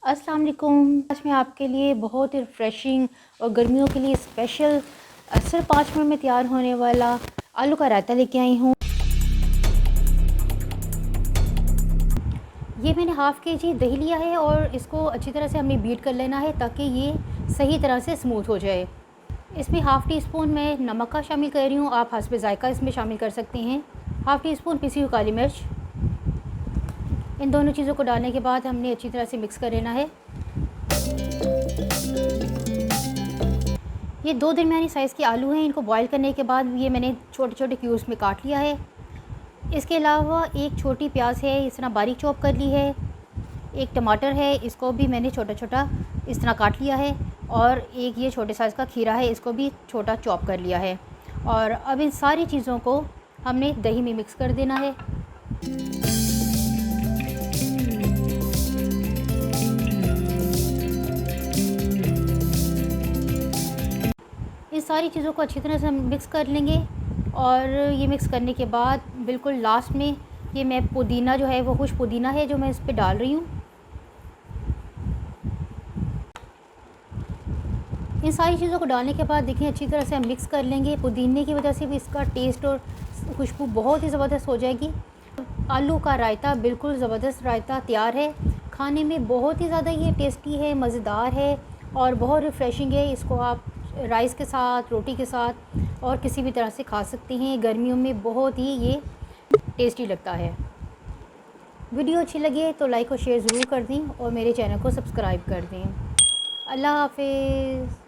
अस्सलाम वालेकुम। आज मैं आपके लिए बहुत ही रिफ़्रेशिंग और गर्मियों के लिए स्पेशल सिर्फ 5 मिनट में तैयार होने वाला आलू का रायता लेके आई हूँ। ये मैंने हाफ़ केजी दही लिया है और इसको अच्छी तरह से हमें बीट कर लेना है ताकि ये सही तरह से स्मूथ हो जाए। इसमें हाफ़ टी स्पून मैं नमक का शामिल कर रही हूँ, आप हस्बे ज़ायक़ा इसमें शामिल कर सकते हैं। हाफ़ टी स्पून पिसी हुई काली मिर्च। इन दोनों चीज़ों को डालने के बाद हमने अच्छी तरह से मिक्स कर लेना है। ये 2 दरमियानी साइज़ के आलू हैं, इनको बॉईल करने के बाद ये मैंने छोटे छोटे क्यूब्स में काट लिया है। इसके अलावा एक छोटी प्याज है, इस तरह बारीक चॉप कर ली है। एक टमाटर है, इसको भी मैंने छोटा छोटा इस तरह काट लिया है। और एक ये छोटे साइज़ का खीरा है, इसको भी छोटा चॉप कर लिया है। और अब इन सारी चीज़ों को हमने दही में मिक्स कर देना है। इन सारी चीज़ों को अच्छी तरह से हम मिक्स कर लेंगे। और ये मिक्स करने के बाद बिल्कुल लास्ट में ये मैं पुदीना जो है वो खुश पुदीना है जो मैं इस पे डाल रही हूँ। इन सारी चीज़ों को डालने के बाद देखिए अच्छी तरह से हम मिक्स कर लेंगे। पुदीने की वजह से भी इसका टेस्ट और खुशबू बहुत ही ज़बरदस्त हो जाएगी। आलू का रायता बिल्कुल ज़बरदस्त रायता तैयार है। खाने में बहुत ही ज़्यादा ये टेस्टी है, मज़ेदार है और बहुत रिफ़्रेशिंग है। इसको आप राइस के साथ, रोटी के साथ और किसी भी तरह से खा सकते हैं। गर्मियों में बहुत ही ये टेस्टी लगता है। वीडियो अच्छी लगे तो लाइक और शेयर ज़रूर कर दें और मेरे चैनल को सब्सक्राइब कर दें। अल्लाह हाफ़िज़।